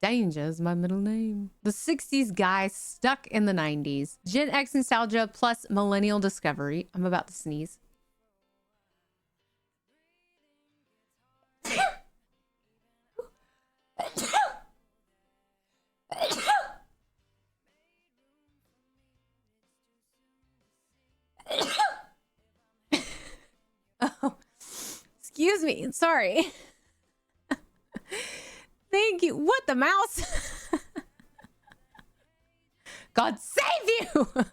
Danger is my middle name. The 60s guy stuck in the 90s. Gen X nostalgia plus millennial discovery. I'm about to sneeze. Oh, excuse me. Sorry. Thank you. What, the mouse? God save you!